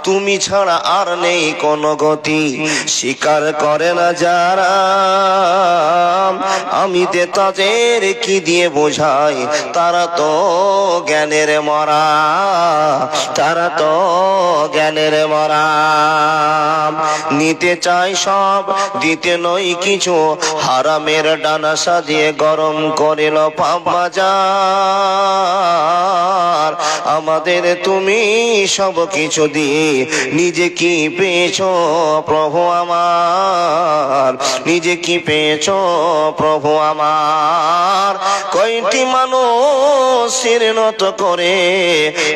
তুমি ছাড়া আর নেই কোনো গতি, স্বীকার করে না যারা। আমি তে তাদের কি দিয়ে বোঝাই, তারা তো জ্ঞানের মরা, তারা তো জ্ঞানের মরা। নিতে চাই সব, দিতে নই কিছু, হারামের ডানা সাজিয়ে গরম করিল পাপ বাজার। আমাদের তুমি সব কিছু দিয়ে নিজে কি পেয়েছো প্রভু আমার, নিজে কি পেয়েছো প্রভু আমার। কয়টি মানুষ শির নত করে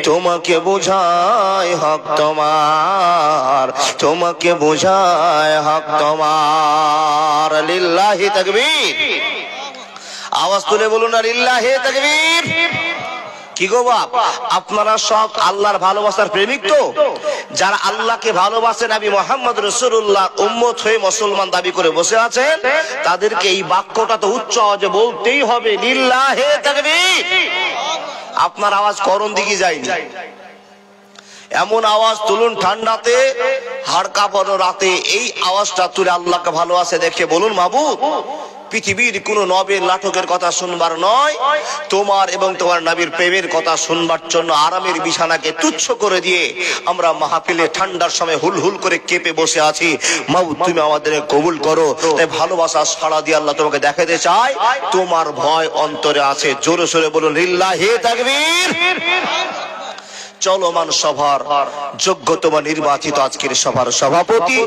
তোমাকে বোঝায় হক তোমার, তোমাকে বোঝায় হক তোমার। লিল্লাহি তাকবীর, আওয়াজ তুলে বলুন না লিল্লাহি তাকবীর। কি গো বাপ, আপনারা সব আল্লাহর ভালোবাসার প্রেমিক তো? যারা আল্লাহকে ভালোবাসে, নবী মুহাম্মদ রাসূলুল্লাহ উম্মত হয়ে মুসলমান দাবি করে বসে আছেন, তাদেরকে এই বাক্যটা তো উচ্চ আওয়াজে বলতেই হবে, লিল্লাহি তাকবীর। আপনার আওয়াজ করণ দিকে যায়নি, এমন আওয়াজ তুলুন ঠান্ডাতে, হাড় কাঁপানো রাতে এই আওয়াজটা তুলে আল্লাহকে ভালোবাসে দেখে বলুন, মাবুদ পৃথিবীর কোন নবীর নাটকের কথা শুনবার নয়, তোমার এবং তোমার নবীর প্রেমের কথা শুনবার জন্য আরামের বিছানাকে তুচ্ছ করে দিয়ে আমরা মাহফিলে ঠান্ডার সময় হুলহুল করে কেঁপে বসে আছি। মাবুদ তুমি আমাদের কবুল করো। তাই ভালোবাসা সাড়া দিয়ে আল্লাহ তোমাকে দেখাতে চায় তোমার ভয় অন্তরে আছে। জোরে সোরে বলুন লিল্লাহি তাকবীর। চলমান সভার যোগ্যতম নির্বাচিত আজকের সভার সভাপতি,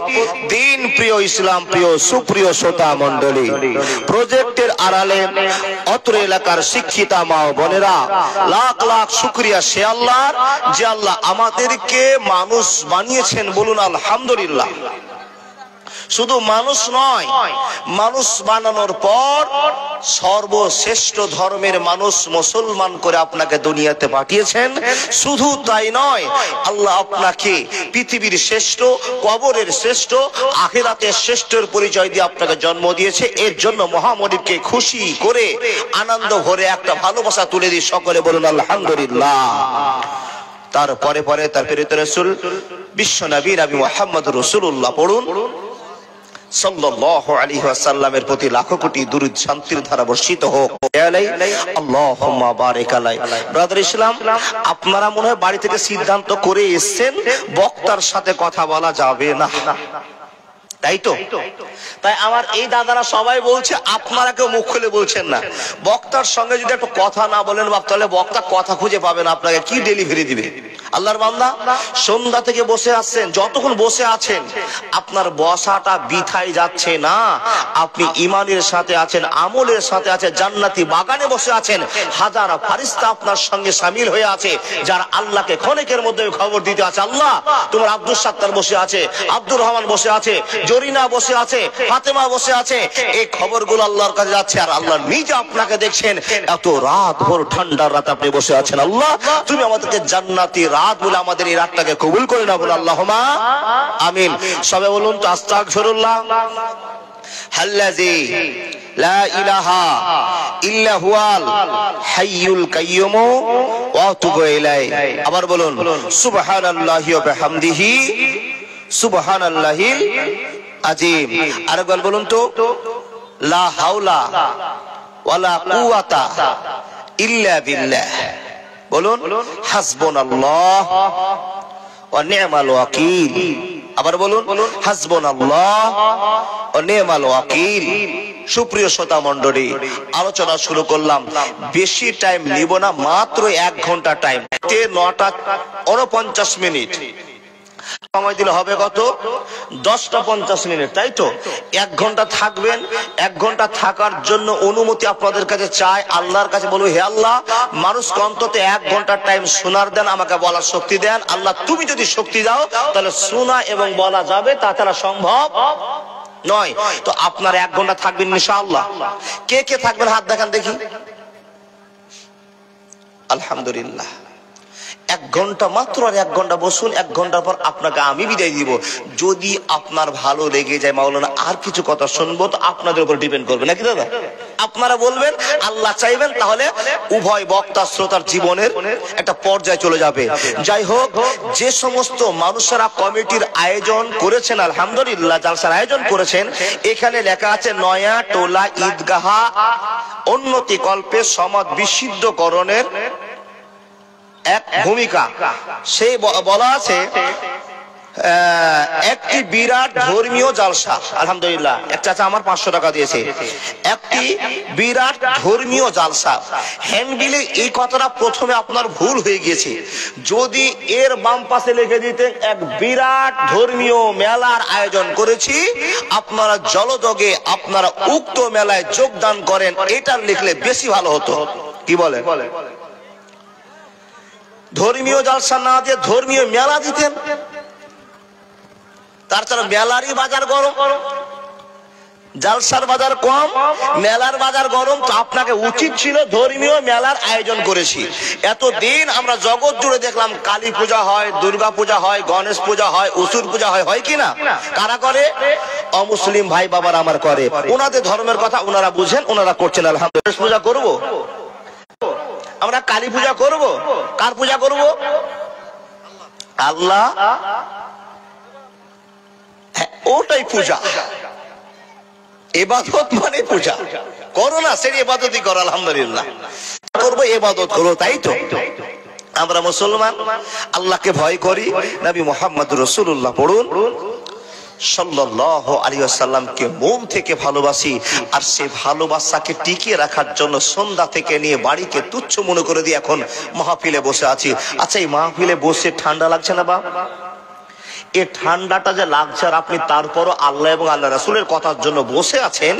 দিন প্রিয়, ইসলাম প্রিয়, সুপ্রিয় শ্রোতা মন্ডলী, প্রজেক্টের আড়ালে অত্র এলাকার শিক্ষিতা মা ও বোনেরা, লাখ লাখ শুকরিয়া সে আল্লাহর, যে আল্লাহ আমাদেরকে মানুষ বানিয়েছেন। বলুন আলহামদুলিল্লাহ। শুধু মানুষ নয়, মানুষ বানানোর পর সর্বশ্রেষ্ঠ ধর্মের মানুষ মুসলমান করে আপনাকে দুনিয়াতে পাঠিয়েছেন। শুধু তাই নয়, আল্লাহ আপনাকে পৃথিবীর শ্রেষ্ঠ, কবরের শ্রেষ্ঠ, আখিরাতের শ্রেষ্ঠের পরিচয় দিয়ে আপনাকে জন্ম দিয়েছে। এর জন্য মহামনিবকে খুশি করে আনন্দ ভরে একটা ভালোবাসা তুলে দিয়ে সকলে বলুন আলহামদুলিল্লাহ। তারপরে পরে তার প্রেরিত রাসূল বিশ্ব নবী নবী মুহাম্মদ রাসূলুল্লাহ পড়ুন সাল্লাল্লাহু আলাইহি ওয়াসাল্লামের প্রতি লাখো কোটি দুরূদ শান্তির ধারা বর্ষিত হোক। আল্লাহুম্মা বারিক আলাই। ব্রাদার ইসলাম, আপনারা মনে হয় বাড়ি থেকে সিদ্ধান্ত করে এসেছেন বক্তার সাথে কথা বলা যাবে না, তাই তো? তাই আমার এই দাদারা সবাই বলছে, আপনারা কেউ মুখ খুলে বলছেন না। বক্তার সঙ্গে যদি একটু কথা না বলেন বাপ, তাহলে বক্তা কথা খুঁজে পাবেন, আপনাকে কি ডেলিভারি দিবে? আল্লাহর বান্দা সন্ধ্যা থেকে বসে আছেন, যতক্ষণ বসে আছেন আপনার বসাটা বিথায় যাচ্ছে না। আপনি ইমানের সাথে আছেন, আমলের সাথে আছেন, জান্নাতি বাগানে বসে আছেন। হাজার ফারিস্তা আপনার সঙ্গে শামিল হয়ে আছে, যারা আল্লাহকে ক্ষণিকের মধ্যে খবর দিতে আছে। আল্লাহ তোমার আব্দুল সাত্তার বসে আছে, আব্দুর রহমান বসে আছে, জরিনা বসে আছে, ফাতেমা বসে আছে। এই খবরগুলো আল্লাহর কাছে যাচ্ছে, আর আল্লাহ নিজে আপনাকে দেখছেন। এত রাত ভোর ঠান্ডার রাত আপনি বসে আছেন। আল্লাহ তুমি আমাদেরকে জান্নাতি রাত বলে আমাদের এই রাতটাকে কবুল করে না, বলে আল্লাহুম্মা আমিন। সবাই বলুন তো আস্তাগফিরুল্লাহ আল্লাযী লা ইলাহা ইল্লা হুয়াল হাইয়ুল কাইয়্যুম ওয়া আতুবু ইলাইহি। আবার বলুন সুবহানাল্লাহি ওয়া বিহামদিহি সুবহানাল্লাহিল আযীম। আরেকবার বলুন তো লা হাওলা ওয়ালা কুওয়াতা ইল্লা বিল্লাহ। বলুন হাসবুনাল্লাহ ওয়া নি'মাল ওয়াকিল। আবার বলুন হাসবুনাল্লাহ ওয়া নি'মাল ওয়াকিল। সুপ্রিয় শ্রোতা মণ্ডলী, আলোচনা শুরু করলাম। বেশি টাইম নিব না, মাত্র 1 ঘন্টা টাইম। 9:49 সময় দিলে হবে কত? 10:50, তাই তো? 1 ঘন্টা থাকবেন। 1 ঘন্টা থাকার জন্য অনুমতি আপনাদের কাছে চাই, আল্লাহর কাছে বলবো, হে আল্লাহ মানুষকে অন্তত 1 ঘন্টার টাইম শোনার দেন, আমাকে বলার শক্তি দেন। আল্লাহ তুমি যদি শক্তি দাও তাহলে শোনা এবং বলা যাবে, তাছাড়া সম্ভব নয়। তো আপনার 1 ঘন্টা থাকবেন ইনশাআল্লাহ। কে কে থাকবেন হাত দেখান দেখি। আলহামদুলিল্লাহ। 1 ঘন্টা মাত্র, আর 1 ঘন্টা বসুন। 1 ঘন্টার পর আপনাকে আমি বিদায় দিব। যদি আপনার ভালো লেগে যায় মাওলানা আর কিছু কথা শুনবো, তো আপনাদের উপর ডিপেন্ড করবে নাকি দাদা? আপনারা বলবেন, আল্লাহ চাইবেন, তাহলে উভয় বক্তা শ্রোতার জীবনের একটা পর্যায়ে চলে যাবে। যাই হোক, যে সমস্ত মানুষেরা কমিটির আয়োজন করেছেন, আলহামদুলিল্লাহ জালসার আয়োজন করেছেন, এখানে লেখা আছে নয়া টোলা ঈদগাহা উন্নতি কল্পে সমাজ বিশুদ্ধকরণের এক ভূমিকা। সেই বলা আছে একটি বিরাট ধর্মীয় জালসা, আলহামদুলিল্লাহ এক চাচা আমার 500 টাকা দিয়েছে, একটি বিরাট ধর্মীয় জালসা। হ্যান্ডবিলে এই কথাটা প্রথমে আপনার ভুল হয়ে গিয়েছে, যদি এর বাম পাশে লিখে দিতেন এক বিরাট ধর্মীয় মেলার আয়োজন করেছি, আপনারা জলযোগে আপনারা উক্ত মেলায় যোগদান করেন, এটা লিখলে বেশি ভালো হতো। কি বলে? ধর্মীয় জালসা না দিয়ে ধর্মীয় মেলা দিতেন, তাছাড়া মেলারই বাজার গরম, জালসার বাজার কম, মেলার বাজার গরম। তো আপনাকে উচিত ছিল ধর্মীয় মেলার আয়োজন করেছি। এতদিন আমরা জগৎ জুড়ে দেখলাম কালী পূজা হয়, দুর্গা পূজা হয়, গণেশ পূজা হয়, অসুর পূজা হয়, হয় কিনা? কারা করে? অমুসলিম ভাই বাবার আমার করে, ওনাদের ধর্মের কথা ওনারা বুঝেন, ওনারা করছেন। আলহামদুলিল্লাহ পূজা করব, আমরা কালী পূজা করব, কার পূজা করব? আল্লাহ, ওটাই পূজা। ইবাদত মানে পূজা করো না, সেই ইবাদতই করো। আলহামদুলিল্লাহ করবো, ইবাদত করো, তাই তো? আমরা মুসলমান, আল্লাহকে ভয় করি, নবী মুহাম্মদ রাসূলুল্লাহ পড়ুন সাল্লাল্লাহু আলাইহি ওয়াসাল্লামকে মন থেকে ভালোবাসি, আর সেই ভালোবাসাকে টিকিয়ে রাখার জন্য সন্ধ্যা থেকে নিয়ে বাড়িকে তুচ্ছ মনে করে দিয়ে এখন মাহফিলে বসে আছি। আচ্ছা, এই মাহফিলে বসে ঠান্ডা লাগছে না? এই ঠান্ডাটা যে লাগছে, আর আপনি তারপরও আল্লাহ এবং আল্লাহ রাসূলের কথার জন্য বসে আছেন,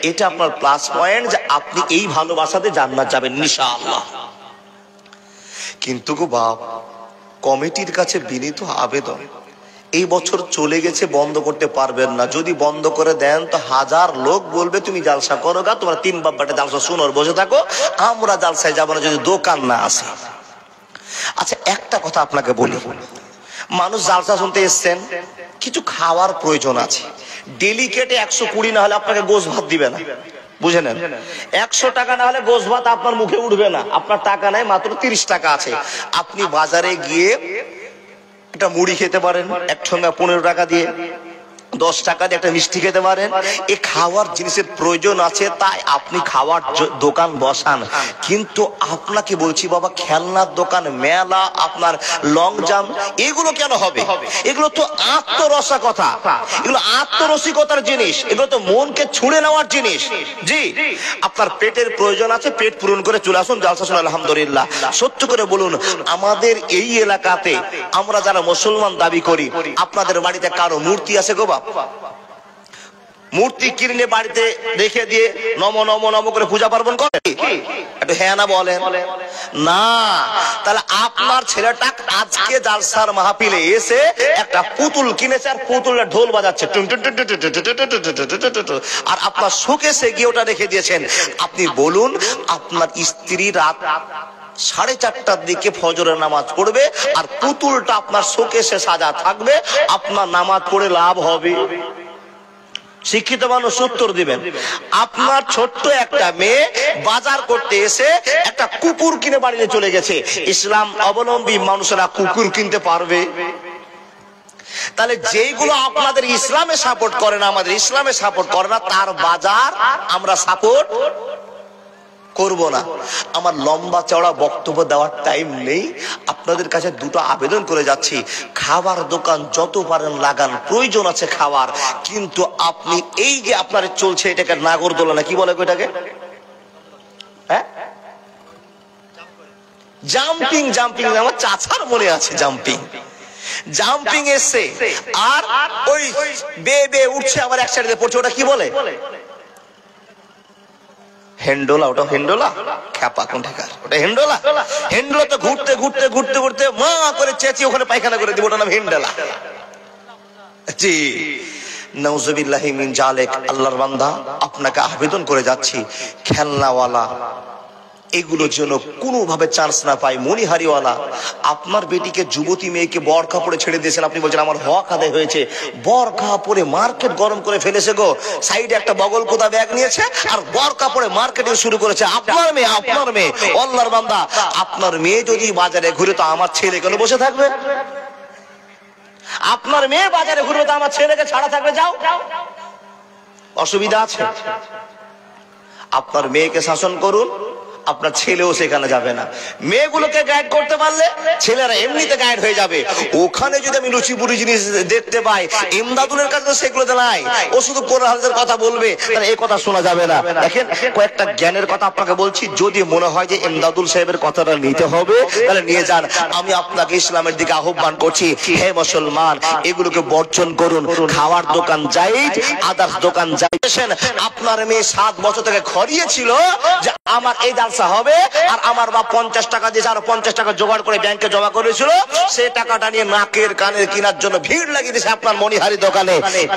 এটা আপনার প্লাস পয়েন্ট, যে আপনি এই ভালোবাসাতে জান্নাত যাবেন ইনশাআল্লাহ। কিন্তু গো বাপ, কমিটির কাছে বিনীত আবেদন, এই বছর চলে গেছে, বন্ধ করতে পারবেন না। যদি বন্ধ করে দেন তো হাজার লোক বলবে তুমি জালসা করো গা, তোমরা 3 বাপ্পাটে জালসা শুনোর বসে থাকো, আমরা জালসায় যাবো না যদি দোকান না আসে। আচ্ছা, একটা কথা আপনাকে বলি, মানুষ জালসা শুনতে এসছেন, কিছু খাওয়ার প্রয়োজন আছে। ডেলিকেটে 120 না হলে আপনাকে গোশ ভাত দিবে না, বুঝে নেন। 100 টাকা না হলে গোশ ভাত আপনার মুখে উঠবে না। আপনার টাকা নাই, মাত্র 30 টাকা আছে। আপনি বাজারে গিয়ে একটা মুড়ি খেতে পারেন, এক ঠোঙ্গা 15 টাকা দিয়ে, 10 টাকা দিয়ে একটা মিষ্টি খেতে পারেন। এই খাওয়ার জিনিসের প্রয়োজন আছে, তাই আপনি খাওয়ার দোকান বসান। কিন্তু আপনাকে বলছি বাবা, খেলনার দোকান, মেলা, আপনার লং জাম্প, এগুলো কেন হবে? এগুলো তো আত্মরসিকতা, এগুলো আত্মরসিকতার জিনিস, এগুলো তো মনকে ছুঁড়ে নেওয়ার জিনিস। জি, আপনার পেটের প্রয়োজন আছে, পেট পূরণ করে চলে আসুন, জালসা শুনুন। আলহামদুলিল্লাহ, সত্য করে বলুন, আমাদের এই এলাকাতে আমরা যারা মুসলমান দাবি করি, আপনাদের বাড়িতে কারো মূর্তি আছে গো বাপ? মূর্তি কিনে বাড়িতে রেখে দিয়ে নম নম নম করে পূজা পার্বণ করে? একটু হ্যাঁ না বলেন না। তাহলে আপনার ছেলেটা আজকে জালসার মাহফিলে এসে একটা পুতুল কিনেছে, আর পুতুলে ঢোল বাজাচ্ছে, আর আপনার শোকেসে গিয়ে ওটা রেখে দিয়েছেন। আপনি বলুন, আপনার স্ত্রী রাত 4:30টার দিকে ফজরের নামাজ পড়বে, আর পুতুলটা আপনার শোকেসে সাজা থাকবে, আপনার নামাজ পড়ে লাভ হবে? শিক্ষিত মানুষ উত্তর দিবেন। আপনার ছোট্ট একটা মেয়ে বাজার করতে এসে একটা কুকুর কিনে বাড়িতে চলে গেছে, ইসলাম অবলম্বী মানুষেরা কুকুর কিনতে পারবে? তাহলে যেগুলো আপনাদের ইসলামে সাপোর্ট করে না, আমাদের ইসলামে সাপোর্ট করে না, তার বাজার আমরা সাপোর্ট করব না। আমার লম্বা চওড়া বক্তব্য দেওয়ার টাইম নেই, আপনাদের কাছে দুটো আবেদন করে যাচ্ছি। খাবার দোকান যত পারেন লাগান, প্রয়োজন আছে খাবার, কিন্তু আপনি এই যে আপনার চলছে, এটাকে নাগরদোলা না কি বলে এটাকে, হ্যাঁ, জাম্পিং, জাম্পিং আমার চাচার মনে আছে, জাম্পিং জাম্পিং এসছে, আর ওই বে বে উঠছে, আবার এক সাইডে পড়ছে, ওটা কি বলে? হেন্ডোলা। ওটা হেন্ডোলা? খ্যাপা কোনটাকার? ওটা হেন্ডোলা। হেন্ডোলা তো ঘুরতে ঘুরতে ঘুরতে ঘুরতে মা করে চেঁচিয়ে ওখানে পায়খানা করে দিব, ওটা নাম হেন্ডোলা। জি, নাউজুবিল্লাহি মিন জালিক। আল্লাহর বান্দা, আপনাকে আবেদন করে যাচ্ছি, খেলনাওয়ালা এগুলোর জন্য কোনোভাবে চান্স না পাই। মনিহারিওয়ালা আপনার বেটিকে, যুবতী মেয়েকে বরখা পরে ছেড়ে দিয়েছেন, আপনি বলছেন আমার হক আদায় হয়েছে। বরখা পরে মার্কেট গরম করে ফেলেছে গো। সাইডে একটা বগল কোদা ব্যাগ নিয়েছে আর বরখা পরে মার্কেটিং শুরু করেছে। আপনার মেয়ে, আপনার মেয়ে, আল্লাহর বান্দা, আপনার মেয়ে যদি বাজারে ঘুরে তো আমার ছেলে কেন বসে থাকবে? আপনার মেয়ে বাজারে ঘুরবে তো আমার ছেলেকে ছাড়া থাকবে? যাও, অসুবিধা আছে? আপনার মেয়েকে শাসন করুন, আপনার ছেলেও সেখানে যাবে না। মেয়েগুলোকে গাইড করতে পারলে ছেলেরা এমনিতে গাইড হয়ে যাবে। ওখানে যদি আমি লুচিপুরি জিনিস দেখতে পাই, ইমদাদুলের কাছে তো সেগুলো নাই, ও শুধু কোরআন হাদিসের কথা বলবে, তাহলে এই কথা শোনা যাবে না। দেখেন, কয়েকটা জ্ঞানের কথা আপনাকে বলছি, যদি মনে হয় যে ইমদাদুল সাহেবের কথাটা নিতে হবে তাহলে নিয়ে যান। আমি আপনাকে ইসলামের দিকে আহ্বান করছি, হে মুসলমান, এগুলোকে বর্জন করুন। খাওয়ার দোকান জায়েজ, আদার্স দোকান জায়েজ। আপনার মেয়ে 7 বছর থেকে খড়িয়েছিল যে আমার এই হবে আর আমার বাপ 50 টাকা দিয়েছে, আর 50 টাকা জোগাড় করে ব্যাংকে জমা করেছিল, সেই টাকাটা নিয়ে নাকের কানের কেনার জন্য ভিড় লাগিয়ে দিয়েছে আপনার মনিহারি দোকানে।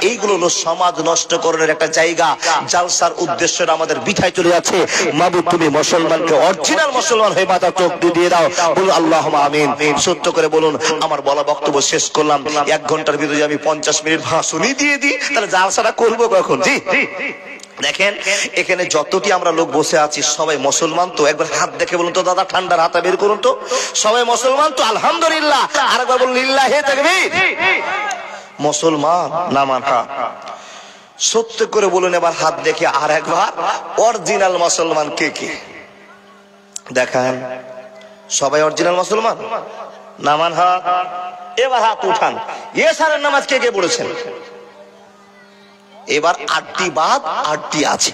এইগুলো হলো সমাজ নষ্ট করার একটা জায়গা। জালসার উদ্দেশ্যটা আমাদের বিঠায় চলে যাচ্ছে। মাবুদ, তুমি মুসলমানকে অরিজিনাল মুসলমান হয়ে মাথা চোখ দিয়ে দাও। বলুন আল্লাহুম্মা আমিন। সত্য করে বলুন। আমার বলা বক্তব্য শেষ করলাম। 1 ঘন্টার ভিতরে আমি 50 মিনিট ভাষণই দিয়ে দিই, তাহলে জালসাটা করবো কখন? জি, দেখেন, এখানে যতটি আমরা লোক বসে আছি সবাই মুসলমান তো? একবার হাত দেখে বলুন তো দাদা, ঠান্ডার হাত বের করুন তো। সবাই মুসলমান তো? আলহামদুলিল্লাহ। আরেকবার বলুন লিল্লাহি তাকবীর। মুসলমান নামান হাত। সত্য করে বলুন এবার হাত দেখে আর একবার, অরিজিনাল মুসলমান কে কে দেখান। সবাই অরিজিনাল মুসলমান? নামান হাত। এবার হাত উঠান। এশারের নামাজ কে কে পড়েছেন? এবার 8টি বাদ, 8টি আছে,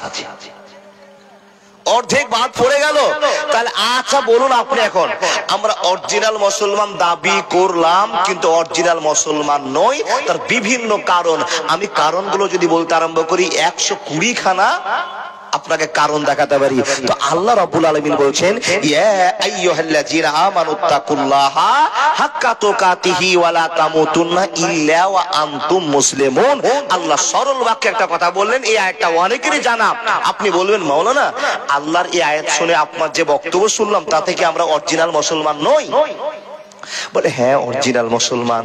অর্ধেক বাদ পড়ে গেল। তাহলে আচ্ছা বলুন আপনি, এখন আমরা অরিজিনাল মুসলমান দাবি করলাম কিন্তু অরিজিনাল মুসলমান নই, তার বিভিন্ন কারণ। আমি কারণগুলো যদি বলতে আরম্ভ করি 120 খানা আপনাকে কারণ দেখাতে পারি। তো আল্লাহ রাব্বুল আলামিন বলছেন, ইয়া আইয়ুহাল্লাযীনা আমানুত্তাকুল্লাহা হাক্কা তুকাতিহি ওয়া লা তামুতুন্না ইল্লা ওয়া আনতুম মুসলিমুন। আল্লাহ সরল বাক্যে একটা কথা বললেন, এই আয়াতটা অনেকেরই জানা। আপনি বলবেন মাওলানা, আল্লাহর এই আয়াত শুনে আপনার যে বক্তব্য শুনলাম তা থেকে আমরা অরিজিনাল মুসলমান নই। বলে হ্যাঁ, অরিজিনাল মুসলমান।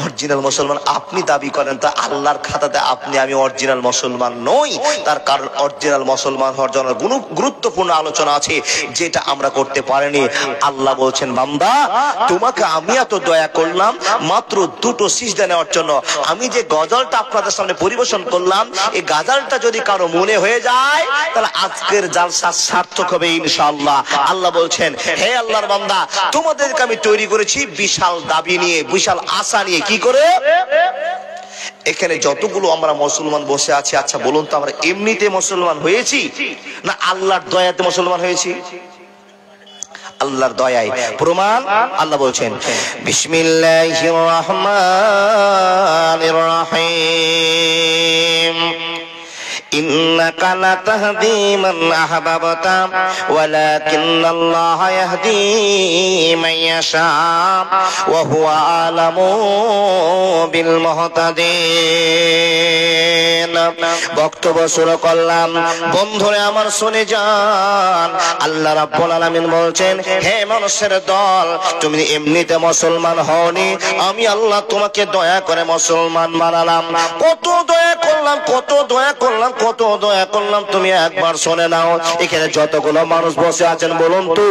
অরিজিনাল মুসলমান আপনি দাবি করেন, তা আল্লাহর খাতাতে আপনি আমি অরিজিনাল মুসলমান নই। তার কারণ অরিজিনাল মুসলমান হওয়ার জন্য গুরুত্বপূর্ণ আলোচনা আছে, যেটা আমরা করতে পারিনি। আল্লাহ বলছেন, বান্দা, তোমাকে আমি এত দয়া করলাম মাত্র 2টো সিজদা নেওয়ার জন্য। আমি যে গজলটা আপনাদের সামনে পরিবেশন করলাম, এই গজলটা যদি কারো মনে হয়ে যায় তাহলে আজকের জালসা সার্থক হবে ইনশাআল্লাহ। আল্লাহ বলছেন, হে আল্লাহর বান্দা, তোমাদেরকে আমি তৈরি করেছি বিশাল দাবি নিয়ে, বিশাল আশা নিয়ে। কি করে? এখানে যতগুলো আমরা মুসলমান বসে আছি, আচ্ছা বলুন তো, আমরা এমনিতে মুসলমান হয়েছি না আল্লাহর দয়াতে মুসলমান হয়েছি? আল্লাহর দয়ায়। প্রমাণ আল্লাহ বলছেন, বিসমিল্লাহির রহমানির রহিম, ইন্নাকা লাতাহদি মান আহবাবতা ওয়ালাকিন্নাল্লাহা ইয়াহদি মান ইয়াশা ওয়া হুয়া আলামু বিল মুহতাদিন। বক্তব্য শুরু করলাম। বন্ধুরা আমার শুনে যান, আল্লাহ রাব্বুল আলামিন বলছেন, হে মানুষের দল, তুমি এমনিতে মুসলমান হওনি, আমি আল্লাহ তোমাকে দয়া করে মুসলমান বানালাম। কত দয়া করলাম, কত দয়া করলাম, কত দয়া করলাম, তুমি একবার শুনে নাও। এখানে যতগুলো মানুষ বসে আছেন বলুন তো,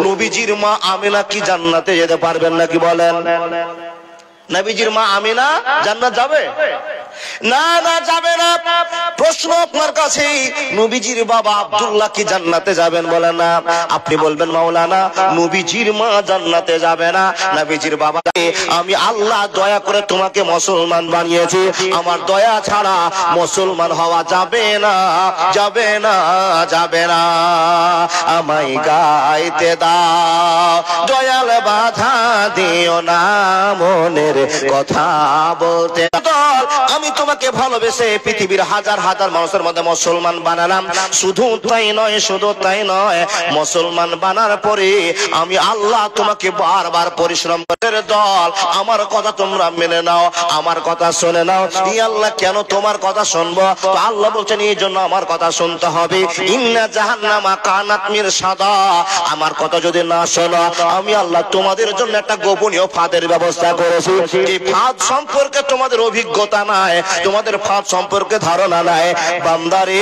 নবীজির মা আমিনা কি জান্নাতে যেতে পারবেন নাকি? বলেন, নবীজির মা আমিনা জান্নাত যাবে? না, না, যাবে না। প্রশ্ন আপনার কাছে, নবীজির বাবা আব্দুল্লাহ কি জান্নাতে যাবেন? বলেন না। আপনি বলবেন, মাওলানা, নবীজির মা জান্নাতে যাবে না, নবীজির বাবা। আমি আল্লাহ দয়া করে তোমাকে মুসলমান বানিয়েছি, আমার দয়া ছাড়া মুসলমান হওয়া যাবে না, যাবে না, যাবে না। আমায় গাইতে দাও, দয়াল বাধা দিও না, মনের কথা বলতে। আমি আমি তোমাকে ভালোবেসে পৃথিবীর হাজার হাজার মানুষের মধ্যে মুসলমান বানালাম। শুধু তাই নয়, শুধু তাই নয়, মুসলমান বানার পরে আমি আল্লাহ তোমাকে বারবার পরিশ্রম করে দল আমার কথা তোমরা মেনে নাও, আমার কথা শুনে নাও। ই আল্লাহ, কেন তোমার কথা শুনবো? তো আল্লাহ বলছেন এই জন্য আমার কথা শুনতে হবে। ইন্না জাহান্নামা কানাত মিরসাদা, আমার কথা যদি না শোনো আমি আল্লাহ তোমাদের জন্য একটা গোপনীয় ফাঁদের ব্যবস্থা করেছি। এই ফাঁদ সম্পর্কে তোমাদের অভিজ্ঞতা নাই, তোমাদের ফাঁদ সম্পর্কে ধারণা নাই। বান্দারে,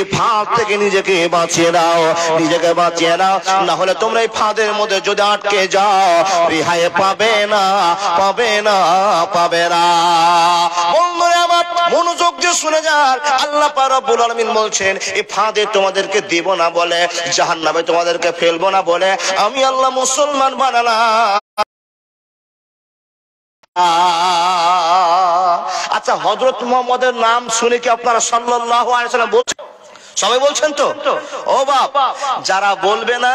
এই ফাঁদ থেকে নিজেকে বাঁচিয়ে নাও, নিজেকে বাঁচিয়ে নাও, না হলে তোমরা এই ফাঁদের মধ্যে যদি আটকে যাও রেহাই পাবে না, পাবে না, পাবে না। বন্ধুরা আমার মনোযোগ দিয়ে শুনে যান, আল্লাহ পাক রব্বুল আলামিন বলছেন এই ফাঁদে তোমাদেরকে দেব না বলে, জাহান্নামে তোমাদেরকে ফেলবো না বলে আমি আল্লাহ মুসলমান বানালাম। আচ্ছা, হযরত মুহাম্মদের নাম শুনে কি আপনারা সাল্লাল্লাহু আলাইহি ওয়াসাল্লাম বলছেন? সবাই বলছেন তো? ও বাপ, যারা বলবে না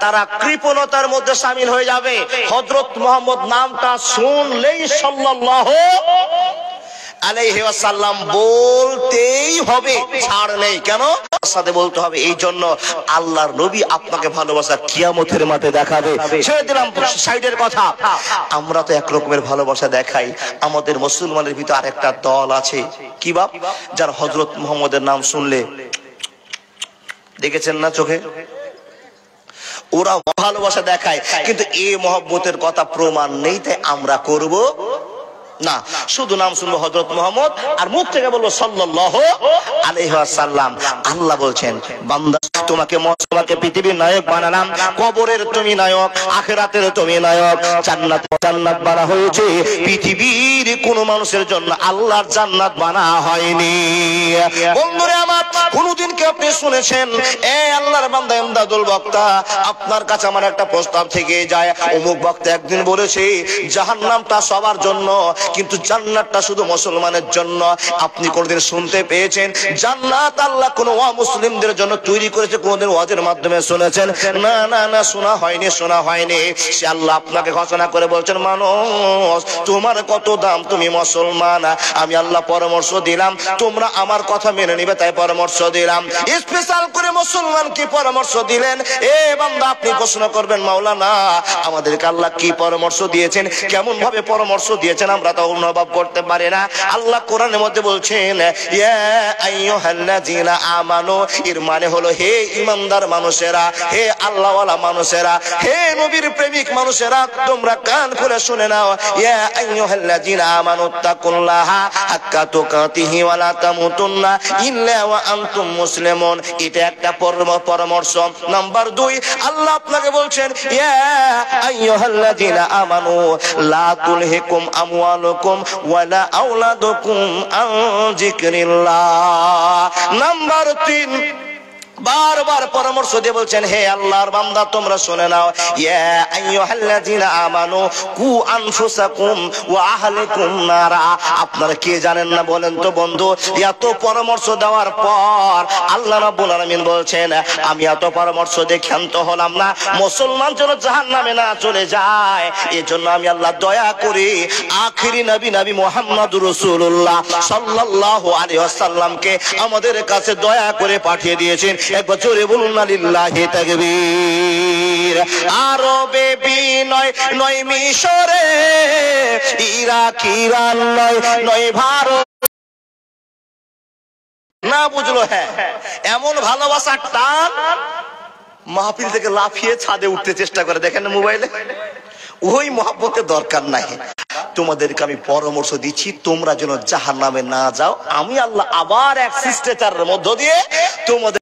তারা কৃপণতার মধ্যে শামিল হয়ে যাবে। হযরত মুহাম্মদ নামটা শুনলেই সাল্লাল্লাহু আলাইহি ওয়াসাল্লাম বলতেই হবে, ছাড় নেই। কেন? সাথে বলতে হবে। এই জন্য আল্লাহর নবী আপনাকে ভালোবাসা কিয়ামতের মাঠে দেখাবে। ছেড়ে দিলাম সাইডের কথা, আমরা তো এক রকমের ভালোবাসা দেখাই। আমাদের মুসলমানের ভিতর আরেকটা দল আছে, কি বাপ, যারা হযরত মুহাম্মদের নাম শুনলে, দেখেছেন না চোখে, ওরা ভালোবাসা দেখায়, কিন্তু এই মহব্বতের কথা প্রমাণ নেই, তাই আমরা করব না। শুধু নাম শুনবো হযরত মুহাম্মদ আর মুখ থেকে বলবো সাল্লাল্লাহু আলাইহি ওয়াসাল্লাম। আল্লাহ বলছেন, বান্দা তোমাকে পৃথিবীর নায়ক বানালাম, কবরের তুমি নায়ক, আখিরাতের তুমি নায়ক। জান্নাত বানা হয়েছে, পৃথিবীর কোন মানুষের জন্য আল্লাহর জান্নাত বানা হয়নি। বন্ধুরা আমার, কোনদিন কি আপনি শুনেছেন এ আল্লাহর বান্দা ইমদাদুল বক্তা, আপনার কাছে আমার একটা প্রস্তাব থেকে যায়, অমুক বক্তা একদিন বলেছে জাহান্নামটা সবার জন্য কিন্তু জান্নাতটা শুধু মুসলমানের জন্য। আপনি কোনদিন শুনতে পেয়েছেন জান্নাত আল্লাহ কোন অমুসলিমদের জন্য তৈরি করেছে? কোনদিন ওয়াজের মাধ্যমে শুনেছেন? না না না, শোনা হয়নি, শোনা হয়নি। সে আল্লাহ আপনাকে ঘোষণা করে বলছেন, মানুষ তোমার কত দাম, তুমি মুসলমান। আমি আল্লাহ পরামর্শ দিলাম তোমরা আমার কথা মেনে নিবে, তাই পরামর্শ দিলাম। স্পেশাল করে মুসলমানকে পরামর্শ দিলেন। এ বান্দা, আপনি প্রশ্ন করবেন, মাওলানা আমাদেরকে আল্লাহ কি পরামর্শ দিয়েছেন, কেমন ভাবে পরামর্শ দিয়েছেন আমরা তো অনুভব করতে পারি না। আল্লাহ কোরআনের মধ্যে বলছেন, ইয়া আইয়ুহাল্লাযীনা আমানু, এর মানে হলো হে ঈমানদার মানুষেরা, হে আল্লাহওয়ালা মানুষেরা, হে নবীর প্রেমিক মানুষেরা, তোমরা কান খুলে শুনে নাও। ইয়া আইয়ুহাল্লাযীনা আমানু তাকুল্লাহা হাক্কা তুকাতিহি ওয়া লা তামুতুন্না ইল্লা ওয়া আনতুম মুসলিমুন। এটা একটা পরামর্শ। নাম্বার 2, আল্লাহ আপনাকে বলছেন, ইয়া আইয়ুহাল্লাযীনা আমানু লা তুলহিকুম আমওয়ালুকুম ওয়ালা আওলাদুকুম আন যিকরিল্লাহ। নাম্বার 3, বারবার পরামর্শ দিয়ে বলছেন, হে আল্লাহর বান্দা তোমরা শুনে নাও, ইয়া আইয়ুহাল্লাযীনা আমানু কু আনফুসাকুম ওয়া আহলিকুম নারা। আপনারা কে জানেন না বলেন তো বন্ধু? এত পরামর্শ দেওয়ার পর আল্লাহ রাব্বুল আলামিন বলছেন, আমি এত পরামর্শ দিয়ে ক্ষান্ত হলাম না, মুসলমান যেন জাহান্নামে না চলে যায়, এজন্য আমি আল্লাহ দয়া করে আখিরি নবী মুহাম্মদুর রাসূলুল্লাহ সাল্লাল্লাহু আলাইহি ওয়াসাল্লামকে আমাদের কাছে দয়া করে পাঠিয়ে দিয়েছেন। একবার জোরে বলুন না লিল্লাহি তাকবীর। আরবে বিনয় নয় মিশরে, ইরাক ইরান নয় ভারত। না বুঝলো? হ্যাঁ, এমন ভালোবাসার টান মাহফিল থেকে লাফিয়ে ছাদে উঠতে চেষ্টা করে, দেখেন মোবাইলে। ওই মহব্বতের দরকার নাই। তোমাদেরকে আমি পরামর্শ দিচ্ছি তোমরা যেন জাহান্নামে না যাও। আমি আল্লাহ আবার এক শিষ্টাচারের মধ্য দিয়ে তোমাদের